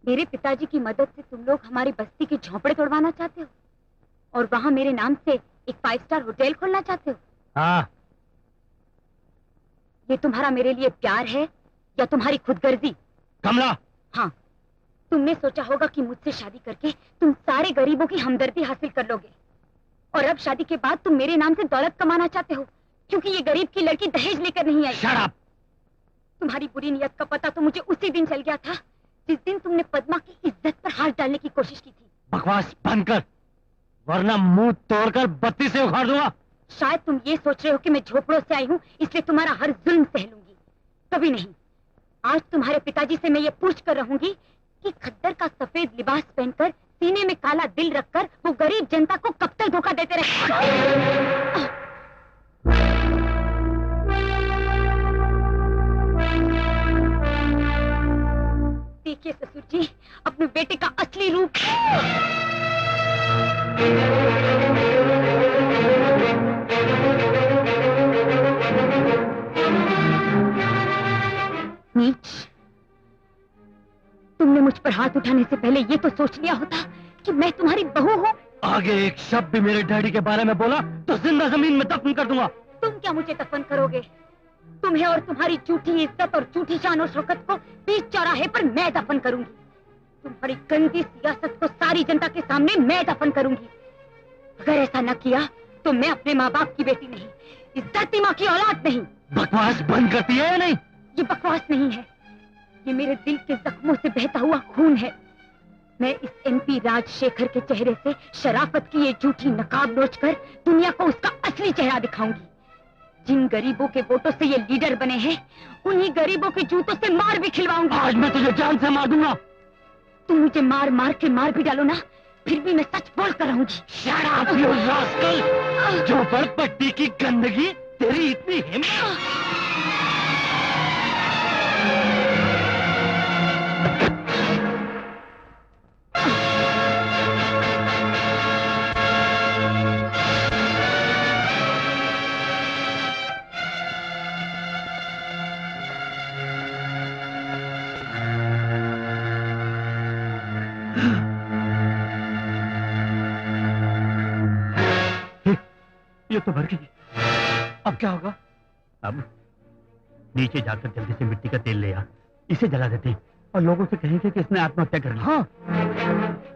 मेरे पिताजी की मदद से तुम लोग हमारी बस्ती के झोंपड़े तोड़वाना चाहते हो और वहाँ मेरे नाम से एक 5 स्टार होटल खोलना चाहते हो? हाँ। ये तुम्हारा मेरे लिए प्यार है या तुम्हारी खुदगर्जी? कमला। हाँ, तुमने सोचा होगा कि मुझसे शादी करके तुम सारे गरीबों की हमदर्दी हासिल कर लोगे और अब शादी के बाद तुम मेरे नाम से दौलत कमाना चाहते हो क्योंकि ये गरीब की लड़की दहेज लेकर नहीं आई। Shut up! तुम्हारी बुरी नीयत का पता तो मुझे उसी दिन चल गया था जिस दिन तुमने पद्मा की इज्जत पर हाथ डालने की कोशिश की थी। बकवास बंद कर, वरना मुंह तोड़कर बत्ती से उखाड़ दूंगा। शायद तुम ये सोच रहे हो कि मैं झोपड़ों से आई हूँ इसलिए तुम्हारा हर जुल्म सह लूंगी। कभी नहीं। आज तुम्हारे पिताजी से मैं ये पूछ कर रहूंगी कि खद्दर का सफेद लिबास पहनकर सीने में काला दिल रखकर वो गरीब जनता को कब तक धोखा देते रहे। देखिए ससुर जी, अपने बेटे का असली रूप। नीच, तुमने मुझ पर हाथ उठाने से पहले ये तो सोच लिया होता कि मैं तुम्हारी बहू हूँ। आगे एक शब्द भी मेरे डैडी के बारे में बोला तो जिंदा जमीन में दफन कर दूंगा। तुम क्या मुझे दफन करोगे? तुम्हें और तुम्हारी झूठी इज्जत और झूठी शान और शौकत को बीच चौराहे पर मैं दफन करूंगी। तुम्हारी गंदी सियासत को सारी जनता के सामने मैं दफन करूंगी। अगर ऐसा न किया तो मैं अपने माँ बाप की बेटी नहीं, इस धरती माँ की औलाद नहीं। बकवास बंद करती है या नहीं? ये बकवास नहीं है, ये मेरे दिल के जख्मों से बहता हुआ खून है। मैं इस MP राजशेखर के चेहरे से शराफत की ये झूठी नकाब नोचकर दुनिया को उसका असली चेहरा दिखाऊंगी। जिन गरीबों के वोटों से ये लीडर बने हैं, उन्हीं गरीबों के जूतों से मार भी खिलवाऊंगी। आज मैं तुझे जान से मार दूंगा। तुम मुझे मार मार के मार भी डालो ना, फिर भी मैं सच बोल कर रहूंगी। Shut up, you rascal! जो पर पट्टी की गंदगी, तेरी इतनी हिम्मत। ये तो भर गई। अब क्या होगा? अब नीचे जाकर जल्दी से मिट्टी का तेल ले आ, इसे जला देते हैं और लोगों से कहेंगे कि इसने आत्महत्या कर ली। हाँ,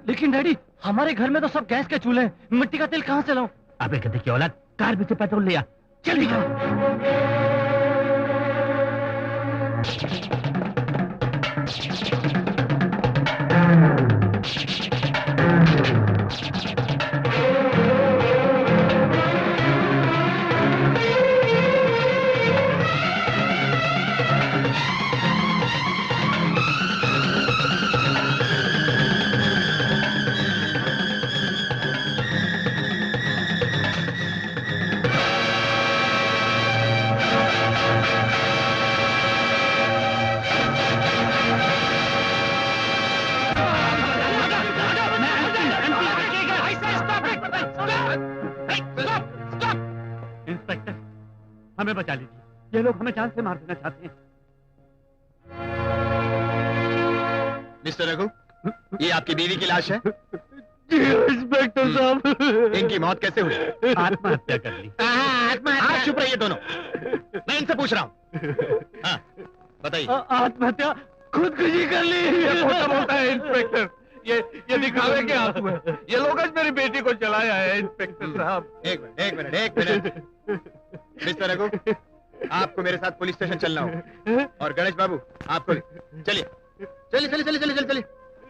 लेकिन डैडी हमारे घर में तो सब गैस के चूल्हे हैं, मिट्टी का तेल कहाँ से लाऊं? अबे गधे की औलाद, कार में से पेट्रोल ले आ, जल्दी कर। इंस्पेक्टर, हमें बचा लीजिए, ये लोग हमें जान से मार देना चाहते हैं। मिस्टर रघु, ये आपकी बीवी की लाश है? जी इंस्पेक्टर साहब। इनकी मौत कैसे हुई? आत्महत्या कर ली। आत्महत्या? चुप रहिए दोनों, मैं इनसे पूछ रहा हूँ। हाँ, बताइए। आत्महत्या खुदकुशी कर ली। ये खोटा बोलता है इंस्पेक्टर, ये दिखावे के आंसू है। ये लोग आज मेरी बेटी को चलाया है इंस्पेक्टर साहब। एक मिनट। मिस्टर रघु, आपको मेरे साथ पुलिस स्टेशन चलना होगा। और गणेश बाबू, आपको चलिए।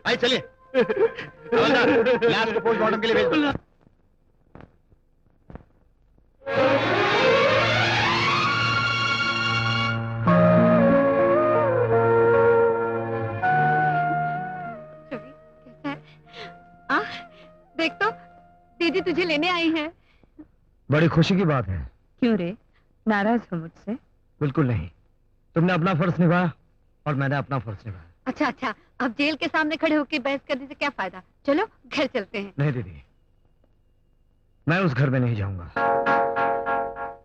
आइए चलिए। हवलदार, लाश को पोस्टमार्टम के लिए भेज दो। देख तो, दीदी तुझे लेने आई हैं। बड़ी खुशी की बात है। क्यों रे, नाराज हो मुझसे? बिल्कुल नहीं, तुमने अपना फर्ज निभाया और मैंने अपना फर्ज निभाया। अच्छा, अब जेल के सामने खड़े होकर बहस करने से क्या फायदा? चलो घर चलते हैं। नहीं दीदी, मैं उस घर में नहीं जाऊंगा।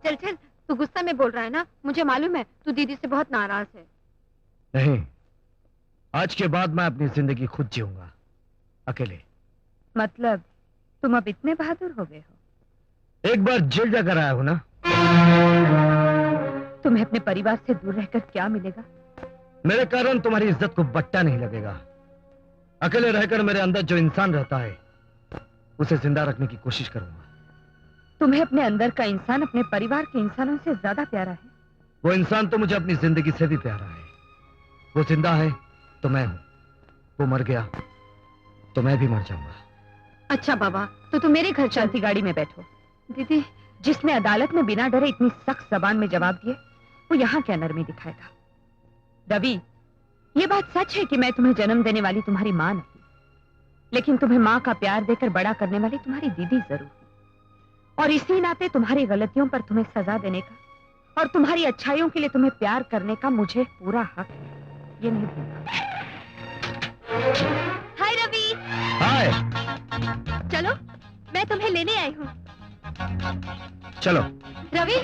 चल, तू गुस्सा में बोल रहा है ना, मुझे मालूम है तू दीदी से बहुत नाराज है। नहीं, आज के बाद मैं अपनी जिंदगी खुद जीऊंगा, अकेले। मतलब तुम अब इतने बहादुर हो गए हो? एक बार जेल जाकर आया हूं ना। तुम्हें अपने परिवार से दूर रहकर क्या मिलेगा? मेरे कारण तुम्हारी इज्जत को बट्टा नहीं लगेगा। अकेले रहकर मेरे अंदर जो इंसान रहता है उसे जिंदा रखने की कोशिश करूंगा। तुम्हें अपने अंदर का इंसान अपने परिवार के इंसानों से ज्यादा प्यारा है। वो इंसान तो मुझे अपनी जिंदगी से भी प्यारा है। वो जिंदा है तो मैं हूं, वो मर गया तो मैं भी मर जाऊंगा। अच्छा बाबा, तो तुम मेरे घर चलती गाड़ी में बैठो। दीदी, जिसने अदालत में बिना डरे इतनी सख्त जबान में जवाब दिए, वो यहाँ क्या नरमी दिखाएगा? रवि, ये बात सच है कि मैं तुम्हें जन्म देने वाली तुम्हारी मां नहीं, लेकिन तुम्हें मां का प्यार देकर बड़ा करने वाली तुम्हारी दीदी जरूर हूं। और इसी नाते तुम्हारी गलतियों पर तुम्हें सजा देने का और तुम्हारी अच्छाइयों के लिए तुम्हें प्यार करने का मुझे पूरा हक है। ये नहीं भूलना। हाय रवि। हाय। चलो, मैं तुम्हें लेने आई हूँ। चलो। रवि।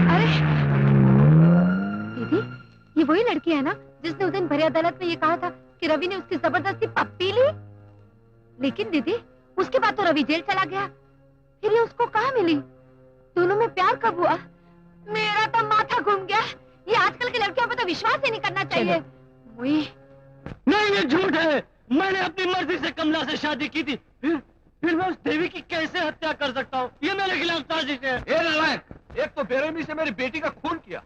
अरे दीदी, ये वही लड़की है ना जिसने उस दिन भरी अदालत में ये कहा था कि रवि ने उसकी जबरदस्ती पप्पी ली? लेकिन दीदी, उसके बाद तो रवि जेल चला गया, फिर ये उसको कहाँ मिली? दोनों में प्यार कब हुआ? मेरा तो माथा घूम गया। ये आजकल की लड़कियों पर तो विश्वास ही नहीं करना चाहिए। नहीं, ये झूठ है। मैंने अपनी मर्जी से कमला से शादी की थी, फिर मैं उस देवी की कैसे हत्या कर सकता हूँ? ये मेरे खिलाफ साजिश है। ये नालायक, एक तो बेरहमी से मेरी बेटी का खून किया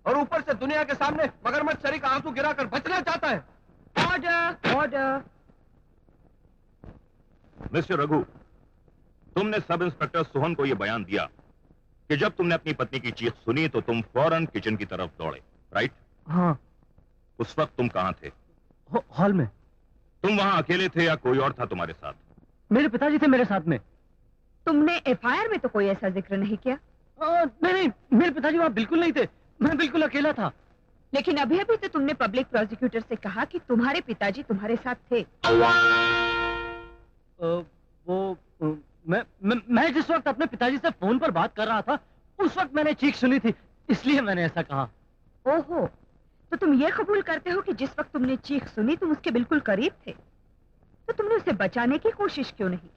और ऊपर से दुनिया के सामने मगरमच्छ सरी का आंसू गिराकर बचना चाहता है। Order, order. मिस्टर रघु, तुमने सब इंस्पेक्टर सोहन को यह बयान दिया कि जब तुमने अपनी पत्नी की चीख सुनी तो तुम फौरन किचन की तरफ दौड़े, राइट? हाँ। उस वक्त तुम कहां थे? हॉल में। तुम वहां अकेले थे या कोई और था तुम्हारे साथ? मेरे पिताजी थे मेरे साथ में। तुमने एफआईआर में तो कोई ऐसा जिक्र नहीं किया। नहीं, मेरे पिताजी वहां बिल्कुल नहीं थे। मैं बिल्कुल अकेला था। लेकिन अभी अभी तो तुमने पब्लिक प्रोसिक्यूटर से कहा कि तुम्हारे पिताजी तुम्हारे साथ थे। मैं जिस वक्त अपने पिताजी से फोन पर बात कर रहा था, उस वक्त मैंने चीख सुनी थी, इसलिए मैंने ऐसा कहा। ओहो, तो तुम ये कबूल करते हो कि जिस वक्त तुमने चीख सुनी तुम उसके बिल्कुल करीब थे, तो तुमने उसे बचाने की कोशिश क्यों नहीं की?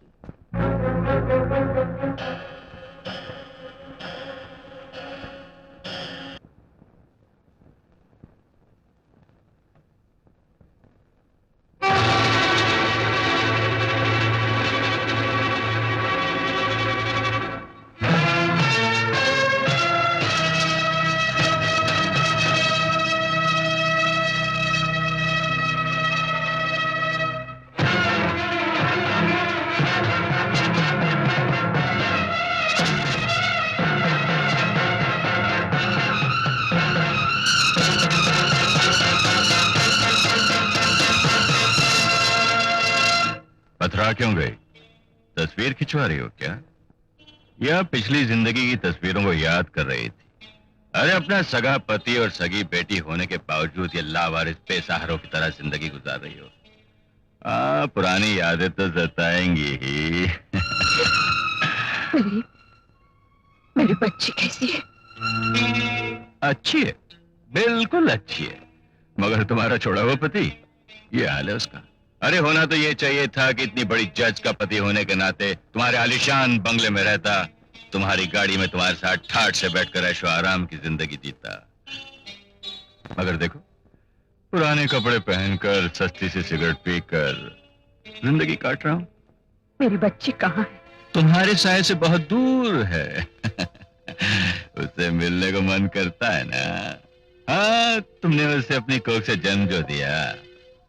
पथरा क्यों गई? तस्वीर खिंचवा रही हो क्या? या पिछली जिंदगी की तस्वीरों को याद कर रही थी? अरे अपना सगा पति और सगी बेटी होने के बावजूद ये लावारिस बेसहारों की तरह जिंदगी गुजार रही हो। पुरानी यादें तो सताएंगी ही। मेरी बच्ची कैसी है? अच्छी है, बिल्कुल अच्छी है, मगर तुम्हारा छोड़ा हुआ पति, ये हाल है उसका। अरे होना तो ये चाहिए था कि इतनी बड़ी जज का पति होने के नाते तुम्हारे आलीशान बंगले में रहता, तुम्हारी गाड़ी में तुम्हारे साथ ठाठ से बैठकर ऐशो आराम की जिंदगी जीता। मगर देखो, पुराने कपड़े पहनकर सस्ती सी सिगरेट पीकर जिंदगी काट रहा हूं। मेरी बच्ची कहाँ है? तुम्हारे साय से बहुत दूर है। उससे मिलने को मन करता है ना? हाँ, तुमने उसे अपनी कोख से जन्म जो दिया,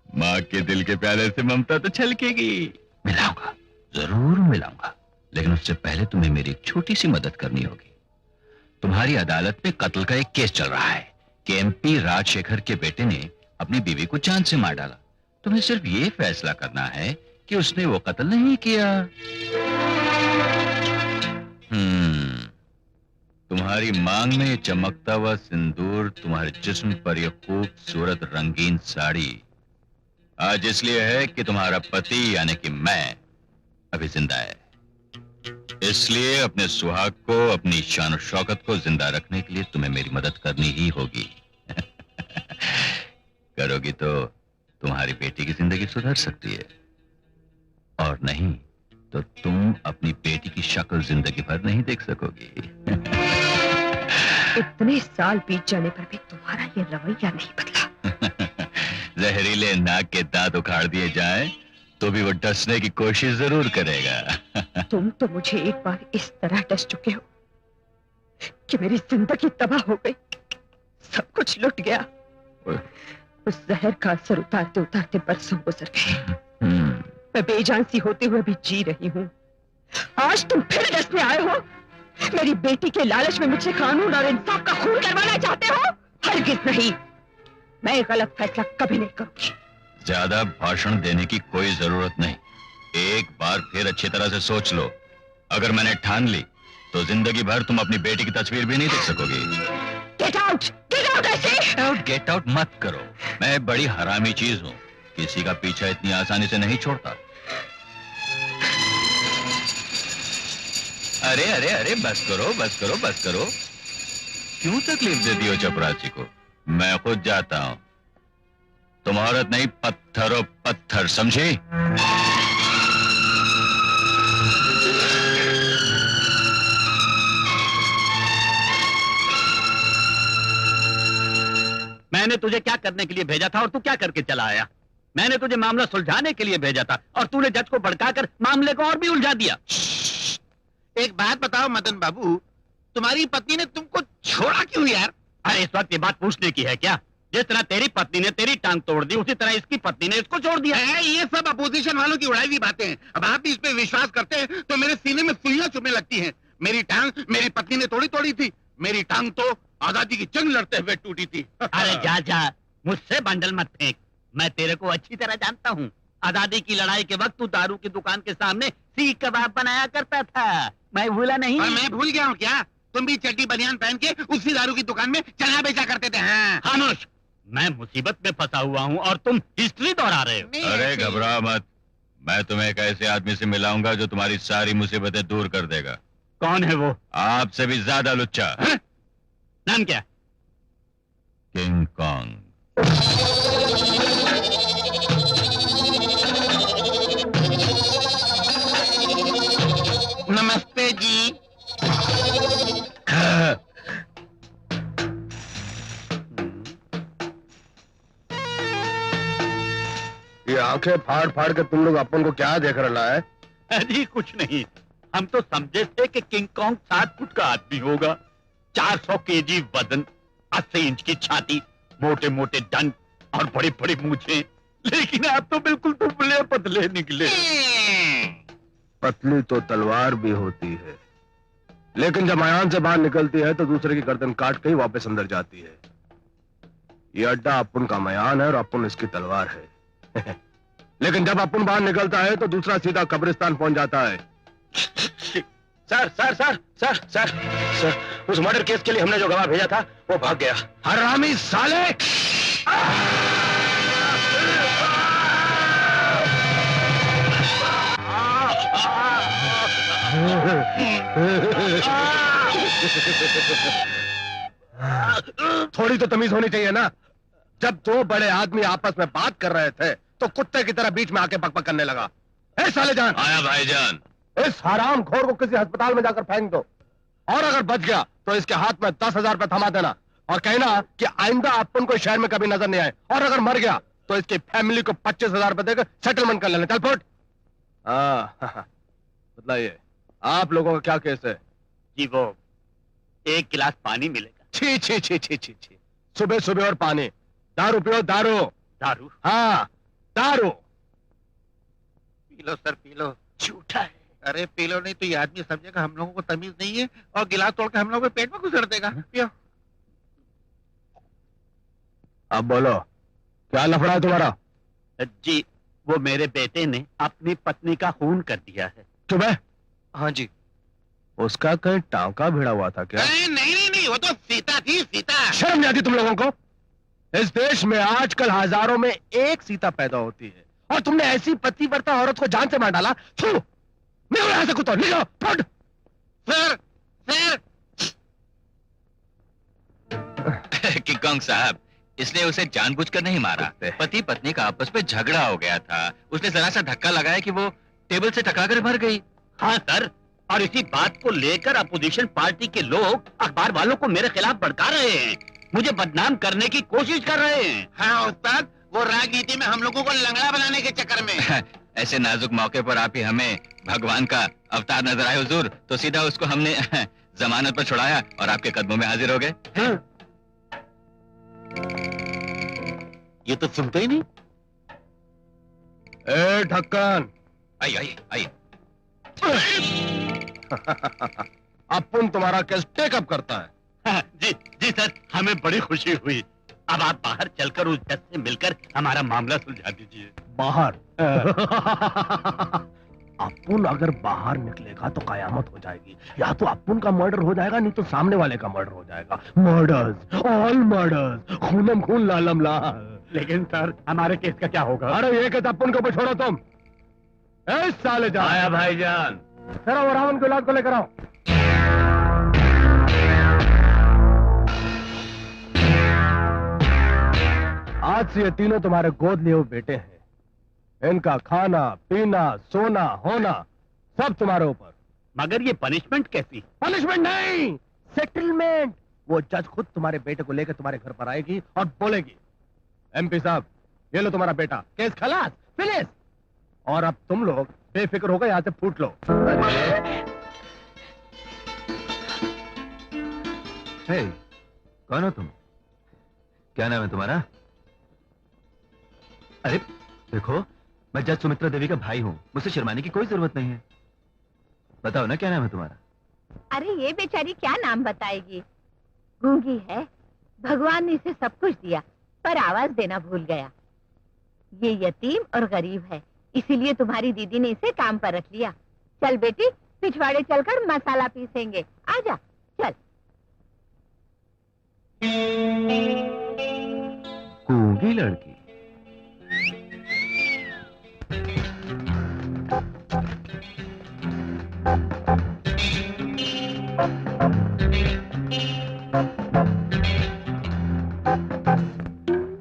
माँ के दिल के प्याले से ममता तो छलकेगी। मिलाऊंगा, जरूर मिलाऊंगा, लेकिन उससे पहले तुम्हें मेरी एक छोटी सी मदद करनी होगी। तुम्हारी अदालत में कत्ल का एक केस चल रहा है कि एमपी राजशेखर के बेटे ने अपनी बीवी को जान से मार डाला। तुम्हें सिर्फ ये फैसला करना है कि उसने वो कत्ल नहीं किया। तुम्हारी मांग में ये चमकता हुआ सिंदूर, तुम्हारे जिस्म पर यह खूबसूरत रंगीन साड़ी आज इसलिए है कि तुम्हारा पति यानी कि मैं अभी जिंदा है। इसलिए अपने सुहाग को, अपनी शान और शौकत को जिंदा रखने के लिए तुम्हें मेरी मदद करनी ही होगी। करोगी तो तुम्हारी बेटी की जिंदगी सुधर सकती है, और नहीं तो तुम अपनी बेटी की शक्ल जिंदगी भर नहीं देख सकोगी। इतने साल बीत जाने पर भी तुम्हारा ये रवैया नहीं बदला। जहरीले नाक के दांत उखाड़ दिए जाएं, तो भी वो डसने की कोशिश जरूर करेगा। तुम तो मुझे एक बार इस तरह डस चुके हो कि मेरी जिंदगी तबाह हो गई, सब कुछ लुट गया। उस जहर का असर उतारते उतारते बरसों गुजर गए। मैं बेजान सी होते हुए भी जी रही हूँ। आज तुम फिर डसने आए हो। मेरी बेटी के लालच में मुझसे कानून और इंसाफ का खून करवाना चाहते हो? हरगिज नहीं, मैं गलत फैसला कभी नहीं करूंगी। ज्यादा भाषण देने की कोई जरूरत नहीं। एक बार फिर अच्छी तरह से सोच लो। अगर मैंने ठान ली तो जिंदगी भर तुम अपनी बेटी की तस्वीर भी नहीं देख सकोगी। गेट आउट ऐसे। गेट आउट मत करो। मैं बड़ी हरामी चीज हूँ, किसी का पीछा इतनी आसानी से नहीं छोड़ता। अरे अरे अरे, बस करो बस करो बस करो। क्यों तकलीफ देती हो चपरासी को? मैं खुद जाता हूं। तुम औरत नहीं, पत्थर पत्थर, समझी? मैंने तुझे क्या करने के लिए भेजा था और तू क्या करके चला आया? मैंने तुझे मामला सुलझाने के लिए भेजा था और तूने जज को भड़काकर मामले को और भी उलझा दिया। एक बात बताओ मदन बाबू, तुम्हारी पत्नी ने तुमको छोड़ा क्यों यार? अरे इस वक्त ये बात पूछने की है क्या? जिस तरह तेरी पत्नी ने तेरी टांग तोड़ दी, उसी तरह इसकी पत्नी ने इसको छोड़ दिया। ये सब अपोजिशन वालों की उड़ाई हुई बातें हैं। अब आप भी इस पे विश्वास करते हैं तो मेरे सीने में सुइयां चुभने लगती हैं। मेरी टांग मेरी पत्नी ने तोड़ी थी। मेरी टांग तो आजादी की जंग लड़ते हुए टूटी थी। अरे जा जा, मुझसे बंडल मत फेंक। मैं तेरे को अच्छी तरह जानता हूँ। आजादी की लड़ाई के वक्त तू दारू की दुकान के सामने सीख कबाब बनाया करता था। मैं भूला नहीं। और मैं भूल गया हूँ क्या? तुम भी चड्डी बनियान पहन के उसी दारू की दुकान में चना बेचा करते थे। हाँ। खामोश, मैं मुसीबत में फंसा हुआ हूँ और तुम हिस्ट्री दोहरा रहे हो। अरे घबरा मत, मैं तुम्हें एक ऐसे आदमी से मिलाऊंगा जो तुम्हारी सारी मुसीबतें दूर कर देगा। कौन है वो? आपसे भी ज्यादा लुच्चा। नाम क्या? King Kong. नमस्ते जी। ये आंखें फाड़ फाड़ के तुम लोग अपन को क्या देख रहा है? अजी कुछ नहीं, हम तो समझे थे कि किंग कॉन्ग 7 फुट का आदमी होगा, 400 केजी वजन, 80 इंच की छाती, मोटे मोटे दंत और बड़ी बड़ी मूछें। लेकिन आप तो बिल्कुल दुबले पतले निकले। पतली तो तलवार भी होती है, लेकिन जब मयान से बाहर निकलती है तो दूसरे की गर्दन काट के ही वापस अंदर जाती है। ये अड्डा अपुन का मयान है और अपुन इसकी तलवार है। लेकिन जब अपुन बाहर निकलता है तो दूसरा सीधा कब्रिस्तान पहुंच जाता है। Sir sir sir sir sir sir, उस मर्डर केस के लिए हमने जो गवाह भेजा था वो भाग गया। हरामी साले! थोड़ी तो तमीज होनी चाहिए ना। जब दो बड़े आदमी आपस में बात कर रहे थे तो कुत्ते की तरह बीच में आके बकबक करने लगा। ए साले जान! आया भाईजान। इस हराम खोर को किसी अस्पताल में जाकर फेंक दो, और अगर बच गया तो इसके हाथ में 10,000 रुपए थमा देना और कहना कि आइंदा अपन को शहर में कभी नजर नहीं आए, और अगर मर गया तो इसकी फैमिली को 25,000 रुपए देकर सेटलमेंट कर लेना। चल फुट। बताइए आप लोगों का क्या केस है? जी वो 1 गिलास पानी मिलेगा। छी छी छी छी छी छी, सुबह सुबह और पानी। दारू पियो, दारू। दारू? हाँ दारू। P low sir, P low. झूठा है। अरे पी लो, नहीं तो ये आदमी समझेगा हम लोगों को तमीज नहीं है और गिलास तोड़ के हम लोगों के पेट में घुसड़ देगा। पियो। अब बोलो क्या लफड़ा है तुम्हारा? जी वो मेरे बेटे ने अपनी पत्नी का खून कर दिया है। तुम्हें? हाँ जी। उसका कहीं टांका भिड़ा हुआ था क्या? नहीं नहीं नहीं, वो तो सीता थी, सीता। शर्म नहीं आती तुम लोगों को? इस देश में आजकल हजारों में एक सीता पैदा होती है और तुमने ऐसी पतिव्रता औरत को जान से मार डाला। थू! निकलो यहाँ से कुत्ता, निकलो, फट! सर सर किंग कॉन्ग साहब, इसने उसे जानबूझकर नहीं मारा। पति पत्नी का आपस में झगड़ा हो गया था, उसने जरा सा धक्का लगाया कि वो टेबल से टकराकर मर गई। हाँ सर, और इसी बात को लेकर अपोजिशन पार्टी के लोग अखबार वालों को मेरे खिलाफ भड़का रहे हैं, मुझे बदनाम करने की कोशिश कर रहे हैं। हाँ उस्ताद, वो राजनीति में हम लोगों को लंगड़ा बनाने के चक्कर में। ऐसे नाजुक मौके पर आप ही हमें भगवान का अवतार नजर आए हुजूर, तो सीधा उसको हमने जमानत पर छुड़ाया और आपके कदमों में हाजिर हो गए। ये तो सुनते ही नहीं। ए ढक्कन, आइए आइए आइए। अपुन तुम्हारा केस टेकअप करता है। जी जी सर, हमें बड़ी खुशी हुई। अब आप बाहर चलकर उस जज से मिलकर हमारा मामला सुलझा दीजिए। बाहर? अपुन अगर बाहर निकलेगा तो कयामत हो जाएगी। या तो अपुन का मर्डर हो जाएगा, नहीं तो सामने वाले का मर्डर हो जाएगा। मर्डर्स, ऑल मर्डर्स, खूनम खून लालम लाल। लेकिन सर, हमारे केस का क्या होगा? अरे ये केस अपुन के ऊपर छोड़ो तुम। ए साले जा। आया भाईजान। सर वो रावण के औलाद को लेकर आओ। आज से ये तीनों तुम्हारे गोद लिए हुए बेटे हैं। इनका खाना पीना सोना होना सब तुम्हारे ऊपर। मगर ये पनिशमेंट कैसी? पनिशमेंट नहीं, सेटलमेंट। वो जज खुद तुम्हारे बेटे को लेकर तुम्हारे घर पर आएगी और बोलेगी, एमपी साहब ये लो तुम्हारा बेटा, केस खलास, फिनिश। और अब तुम लोग बेफिक्र होकर यहाँ से फूट लो। हे, कौन हो तुम? क्या नाम है तुम्हारा? अरे देखो, मैं जज सुमित्रा देवी का भाई हूँ, मुझसे शर्माने की कोई जरूरत नहीं है। बताओ ना, क्या नाम है तुम्हारा? अरे ये बेचारी क्या नाम बताएगी, गूंगी है। भगवान ने इसे सब कुछ दिया पर आवाज देना भूल गया। ये यतीम और गरीब है, इसीलिए तुम्हारी दीदी ने इसे काम पर रख लिया। चल बेटी, पिछवाड़े चलकर मसाला पीसेंगे, आजा चल। गूंगी लड़की।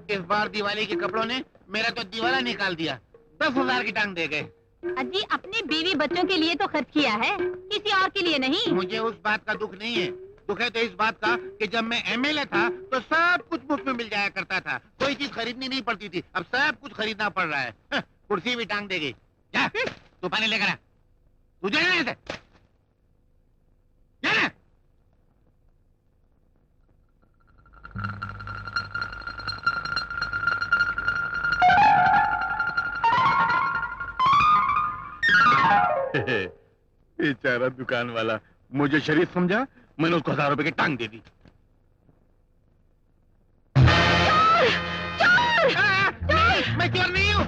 इस बार दिवाली के कपड़ों ने मेरा तो दिवाला निकाल दिया। 10,000 की टांग दे गए। अजी अपने बीवी बच्चों के लिए तो खर्च किया है, किसी और के लिए नहीं। मुझे उस बात का दुख नहीं है, दुख है तो इस बात का कि जब मैं एमएलए था तो सब कुछ मुफ्त में मिल जाया करता था, कोई चीज खरीदनी नहीं पड़ती थी। अब सब कुछ खरीदना पड़ रहा है। कुर्सी भी टांग दे गई। जा तू पानी लेकर आ। तू जाना ऐसे जाना। बेचारा दुकान वाला मुझे शरीफ समझा, मैंने उसको 1000 रुपए की टांग दे दी। मैं चोर नहीं हूँ।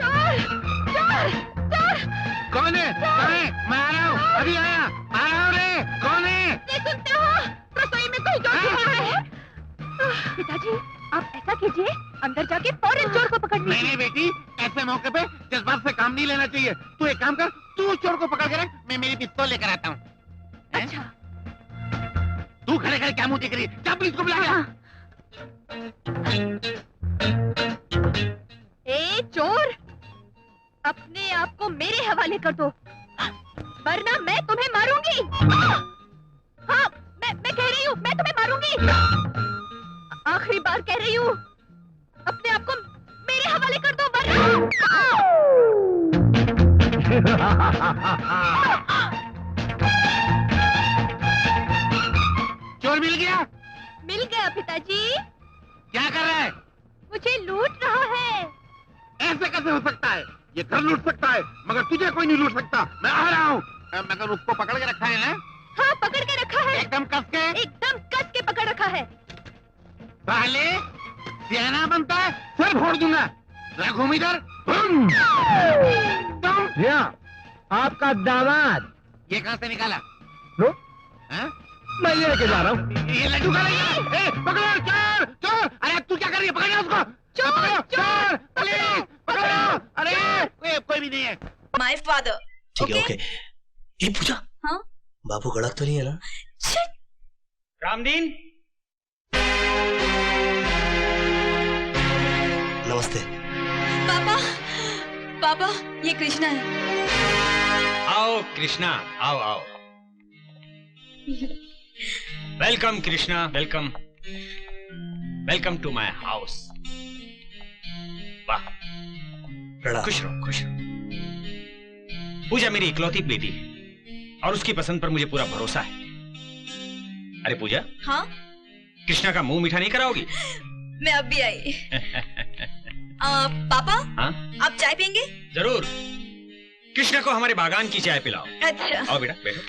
कौन है? कौन है? मैं आ रहा हूँ, अभी आया। आ रहा हूँ रे। कौन है? सुनते हो, रसोई में कोई चोर छिपा है। पिताजी आप ऐसा कीजिए, अंदर जाके फौरन चोर को पकड़ लीजिए। नहीं बेटी, ऐसे मौके पे जज्बात से काम नहीं लेना चाहिए। तू एक काम कर, तू उस चोर को पकड़ के रख, मैं मेरी पिस्तौल लेकर आता हूँ। अच्छा। तू खड़े खड़े क्या मुंह देख रही है? क्या पुलिस को बुला लिया? ए चोर, अपने आप को मेरे हवाले कर दो, वरना मैं तुम्हें मारूंगी। हाँ, मैं कह रही हूँ, मैं तुम्हें मारूंगी। आखिरी बार कह रही हूँ, अपने आप को मेरे हवाले कर दो, वरना। चोर मिल गया? मिल गया पिताजी। क्या कर रहा है? मुझे लूट रहा है। ऐसे कैसे हो सकता है? ये घर लूट सकता है मगर तुझे कोई नहीं लूट सकता। मैं आ रहा हूँ। मगर उसको पकड़ के रखा है ना? हाँ पकड़ के रखा है, एकदम कस के। एकदम कस के पकड़ रखा है। पहले सियाना बनता है, सिर फोड़ दूंगा। घूम इधर। तुम आपका दामाद। ये कहाँ से निकाला? लो, हाँ? मैं ये लेके जा रहा हूँ। ये लड्डू का नहीं है। पकड़ो चोर चोर। अरे तू क्या कर रही है? पकड़ो उसको। चोर चोर पुलिस पकड़ो। अरे कोई भी नहीं है। My father. ठीक है, Okay? ओके। ये पूजा, हाँ? बापू कड़क तो नहीं है ना? रामदीन, नमस्ते। पापा, पापा, ये कृष्णा है। आओ कृष्णा, आओ आओ। Welcome Krishna, welcome, welcome to my house. वाह, प्रणाम। खुश रहो, खुश रहो। पूजा मेरी इकलौती बेटी है और उसकी पसंद पर मुझे पूरा भरोसा है। अरे पूजा, हाँ? कृष्णा का मुंह मीठा नहीं कराओगी? मैं अब भी आई। पापा, हाँ? आप चाय पियेंगे? जरूर। कृष्णा को हमारे बागान की चाय पिलाओ। अच्छा। आओ बेटा, बैठो।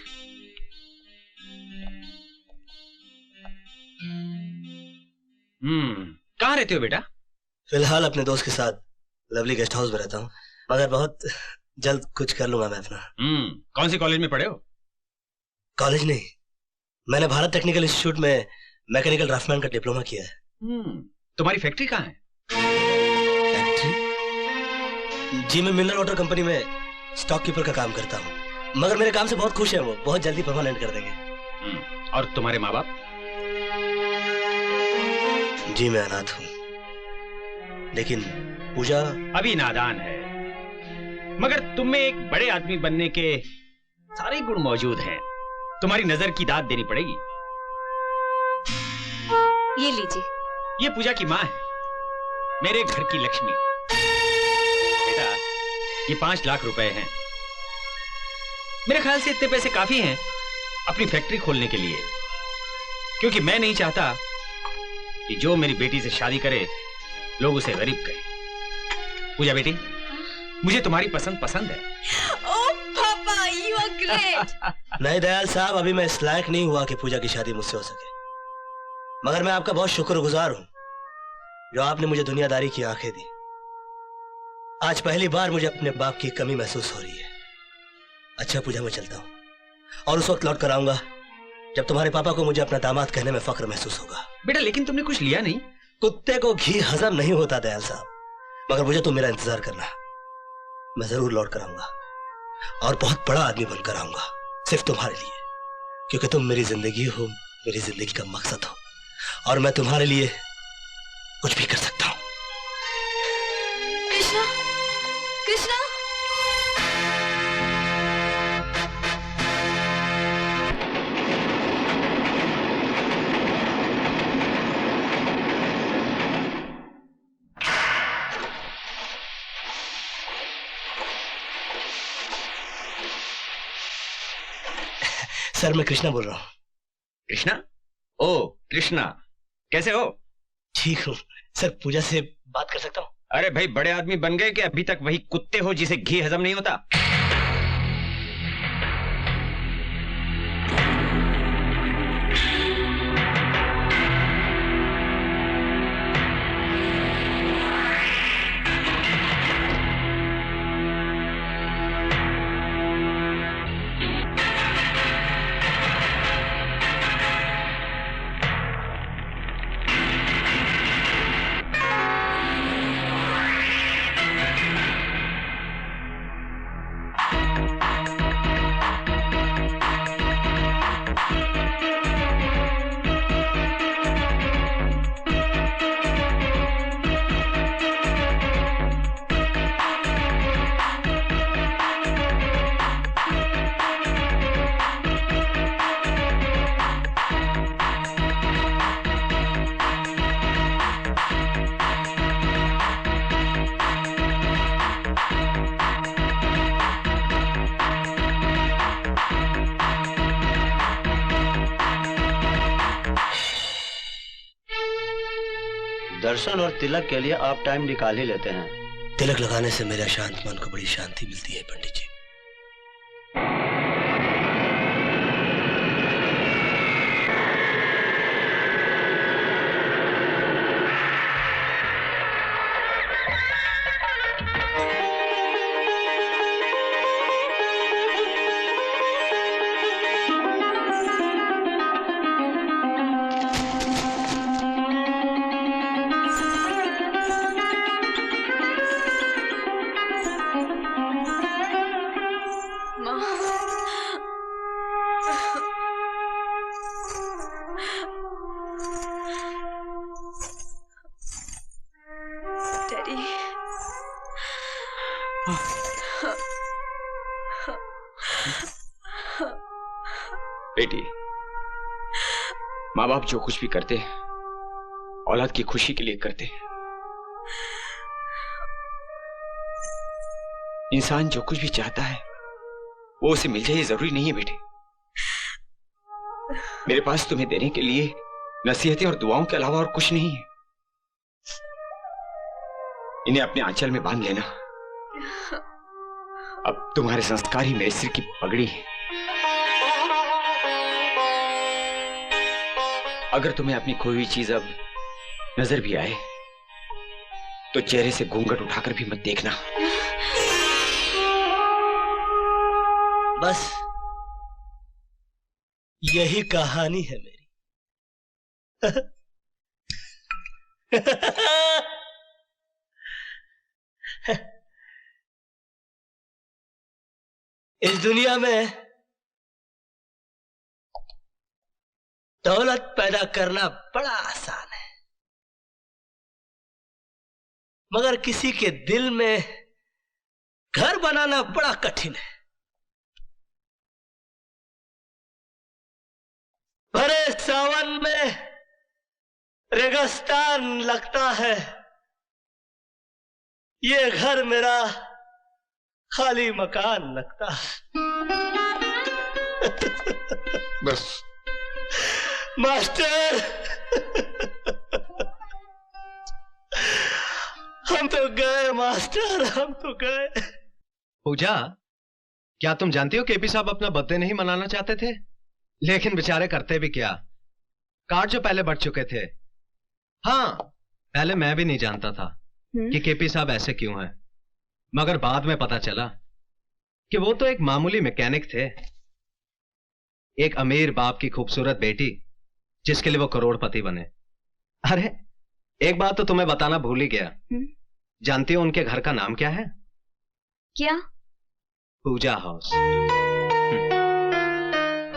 कहाँ रहते हो बेटा? फिलहाल अपने दोस्त के साथ लवली गेस्ट हाउस में रहता हूँ, मगर बहुत जल्द कुछ कर लूंगा मैं अपना। कौन से कॉलेज में पढ़े हो? कॉलेज नहीं, मैंने भारत टेक्निकल इंस्टीट्यूट में मैकेनिकल ड्राफ्टमैन का डिप्लोमा किया है। तुम्हारी फैक्ट्री कहाँ है? फैक्ट्री? जी, मैं मिनरल वाटर कंपनी में स्टॉक कीपर का काम करता हूँ, मगर मेरे काम से बहुत खुश है वो, बहुत जल्दी परमानेंट कर देंगे। और तुम्हारे माँ बाप? जी, मैं अनाथ हूँ, लेकिन पूजा अभी नादान है, मगर तुम में एक बड़े आदमी बनने के सारे गुण मौजूद हैं। तुम्हारी नजर की दाद देनी पड़ेगी। ये लीजिए। ये पूजा की माँ है, मेरे घर की लक्ष्मी। बेटा, ये 5 लाख रुपए हैं। मेरे ख्याल से इतने पैसे काफी हैं अपनी फैक्ट्री खोलने के लिए, क्योंकि मैं नहीं चाहता कि जो मेरी बेटी से शादी करे लोग उसे गरीब कहें। पूजा बेटी, मुझे तुम्हारी पसंद है। ओह पापा, यू आर ग्रेट। नहीं दयाल साहब, अभी मैं इस लायक नहीं हुआ कि पूजा की शादी मुझसे हो सके, मगर मैं आपका बहुत शुक्रगुजार हूं जो आपने मुझे दुनियादारी की आंखें दी। आज पहली बार मुझे अपने बाप की कमी महसूस हो रही है। अच्छा पूजा, मैं चलता हूं और उस वक्त लौट कर आऊंगा जब तुम्हारे पापा को मुझे अपना दामाद कहने में फख्र महसूस होगा। बेटा, लेकिन तुमने कुछ लिया नहीं। कुत्ते को घी हजम नहीं होता दयाल साहब, मगर मुझे तुम मेरा इंतजार करना, मैं जरूर लौट कर आऊंगा और बहुत बड़ा आदमी बनकर आऊंगा, सिर्फ तुम्हारे लिए, क्योंकि तुम मेरी जिंदगी हो, मेरी जिंदगी का मकसद हो, और मैं तुम्हारे लिए कुछ भी कर सकता हूं। कृष्णा, कृष्णा। सर, मैं कृष्णा बोल रहा हूँ। कृष्णा? ओ कृष्णा, कैसे हो? ठीक हूँ सर, पूजा से बात कर सकता हूँ? अरे भाई, बड़े आदमी बन गए कि अभी तक वही कुत्ते हो जिसे घी हजम नहीं होता? दर्शन और तिलक के लिए आप टाइम निकाल ही लेते हैं। तिलक लगाने से मेरे शांत मन को बड़ी शांति मिलती है पंडित जी। बेटी, माँ बाप जो कुछ भी करते हैं औलाद की खुशी के लिए करते हैं। इंसान जो कुछ भी चाहता है वो उसे मिल जाए ये जरूरी नहीं है बेटे। मेरे पास तुम्हें देने के लिए नसीहतें और दुआओं के अलावा और कुछ नहीं है। इन्हें अपने आंचल में बांध लेना। अब तुम्हारे संस्कार ही मेरे सिर की पगड़ी है। अगर तुम्हें अपनी खोई हुई चीज अब नजर भी आए तो चेहरे से घूंघट उठाकर भी मत देखना। बस यही कहानी है मेरी। इस दुनिया में दौलत पैदा करना बड़ा आसान है, मगर किसी के दिल में घर बनाना बड़ा कठिन है। भरे सावन में रेगिस्तान लगता है, ये घर मेरा खाली मकान लगता है। बस मास्टर, हम तो गए मास्टर, हम तो गए। पूजा, क्या तुम जानती हो केपी साहब अपना बर्थडे नहीं मनाना चाहते थे, लेकिन बेचारे करते भी क्या, कार्ड जो पहले बढ़ चुके थे। हाँ, पहले मैं भी नहीं जानता था कि केपी साहब ऐसे क्यों हैं, मगर बाद में पता चला कि वो तो एक मामूली मैकेनिक थे। एक अमीर बाप की खूबसूरत बेटी जिसके लिए वो करोड़पति बने। अरे एक बात तो तुम्हें बताना भूल ही गया। जानती हो उनके घर का नाम क्या है? क्या? पूजा हाउस।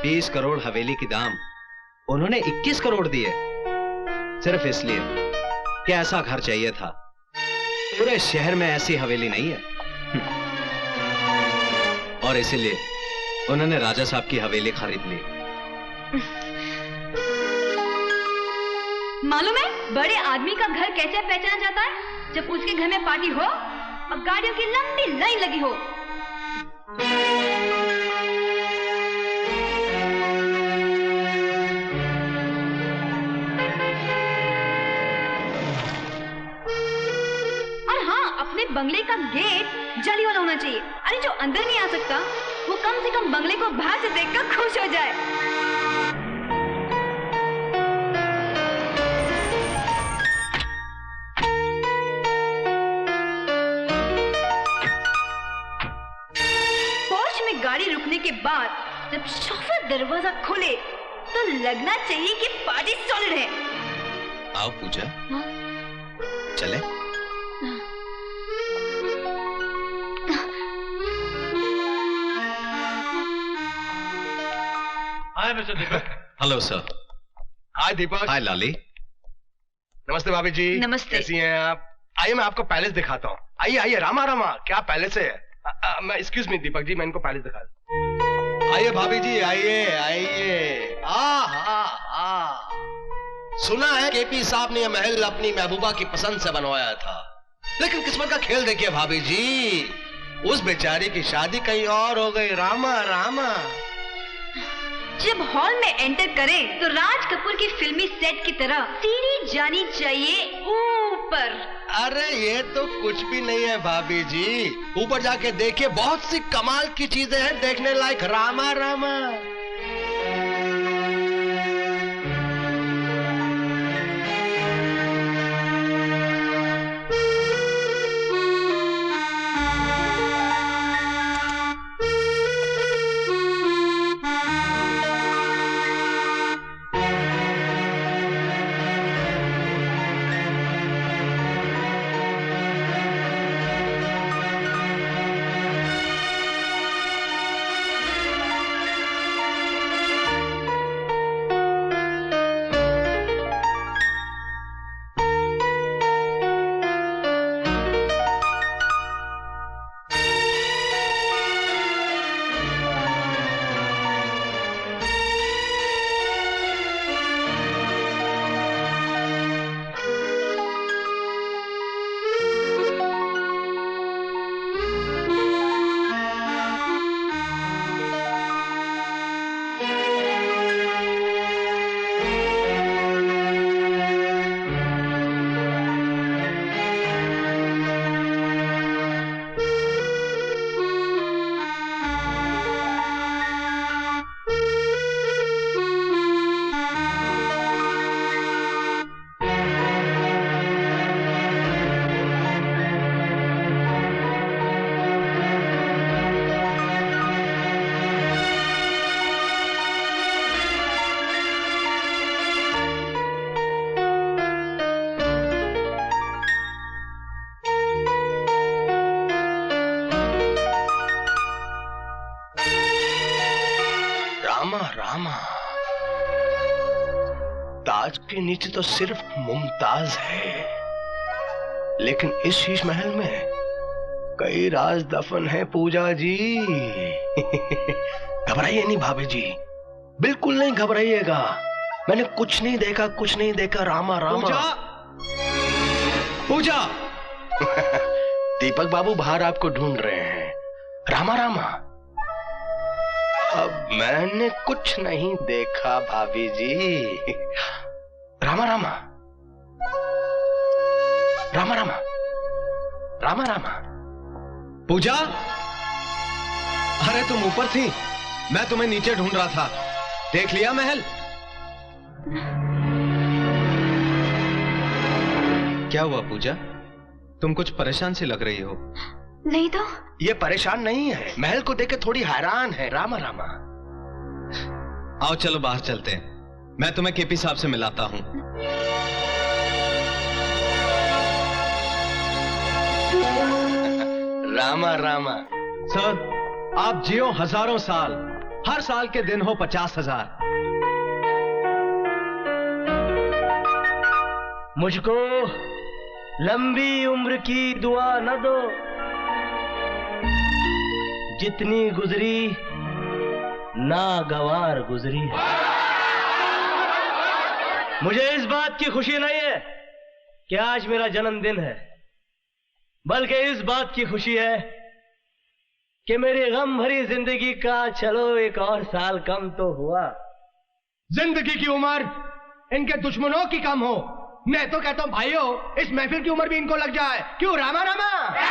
20 करोड़ हवेली की दाम उन्होंने 21 करोड़ दिए, सिर्फ इसलिए कि ऐसा घर चाहिए था। पूरे शहर में ऐसी हवेली नहीं है। और इसीलिए उन्होंने राजा साहब की हवेली खरीद ली। मालूम है बड़े आदमी का घर कैसे पहचाना जाता है? जब उसके घर में पार्टी हो और गाड़ियों की लंबी लाइन लगी हो। और हाँ, अपने बंगले का गेट जाली वाला होना चाहिए। अरे जो अंदर नहीं आ सकता वो कम से कम बंगले को बाहर से देखकर खुश हो जाए। गाड़ी रुकने के बाद जब शोफर दरवाजा खोले तो लगना चाहिए कि पार्टी सॉलिड है। आओ पूजा। हाँ? चले? Hi mister Deepak. Hello sir. Hi Deepak. Hi Lali. नमस्ते भाभी जी। नमस्ते। कैसी हैं आप? आइए मैं आपको पैलेस दिखाता हूँ। आइए आइए, रामा रामा, क्या पैलेस है। मैं एक्सक्यूज मी दीपक जी, मैं इनको पैलेस दिखा दूं। आइए भाभी जी, आइए आइए। सुना है केपी साहब ने यह महल अपनी महबूबा की पसंद से बनवाया था, लेकिन किस्मत का खेल देखिए भाभी जी, उस बेचारी की शादी कहीं और हो गई। रामा रामा। जब हॉल में एंटर करें तो राज कपूर की फिल्मी सेट की तरह सीढ़ी जानी चाहिए ऊपर। अरे ये तो कुछ भी नहीं है भाभी जी, ऊपर जाके देखिए, बहुत सी कमाल की चीजें हैं देखने लायक। रामा रामा। रामा रामा, ताज के नीचे तो सिर्फ मुमताज है, लेकिन इस शीश महल में कई राज दफन है पूजा जी। घबराइए नहीं भाभी जी, बिल्कुल नहीं घबराइएगा। मैंने कुछ नहीं देखा, कुछ नहीं देखा। रामा रामा। पूजा दीपक बाबू बाहर आपको ढूंढ रहे हैं। रामा रामा, अब मैंने कुछ नहीं देखा भाभी जी। रामा रामा, रामा रामा, रामा रामा। पूजा, अरे तुम ऊपर थी, मैं तुम्हें नीचे ढूंढ रहा था। देख लिया महल? क्या हुआ पूजा, तुम कुछ परेशान सी लग रही हो? नहीं तो। ये परेशान नहीं है, महल को देख के थोड़ी हैरान है। रामा रामा, आओ चलो बाहर चलते हैं, मैं तुम्हें केपी साहब से मिलाता हूं। रामा रामा। सर, आप जियो हजारों साल, हर साल के दिन हो 50,000। मुझको लंबी उम्र की दुआ न दो, जितनी गुजरी नागवार गुजरी है। मुझे इस बात की खुशी नहीं है कि आज मेरा जन्मदिन है, बल्कि इस बात की खुशी है कि मेरी गम भरी जिंदगी का चलो एक और साल कम तो हुआ। जिंदगी की उम्र इनके दुश्मनों की कम हो। मैं तो कहता हूं भाइयों, इस महफिल की उम्र भी इनको लग जाए। क्यों रामा रामा?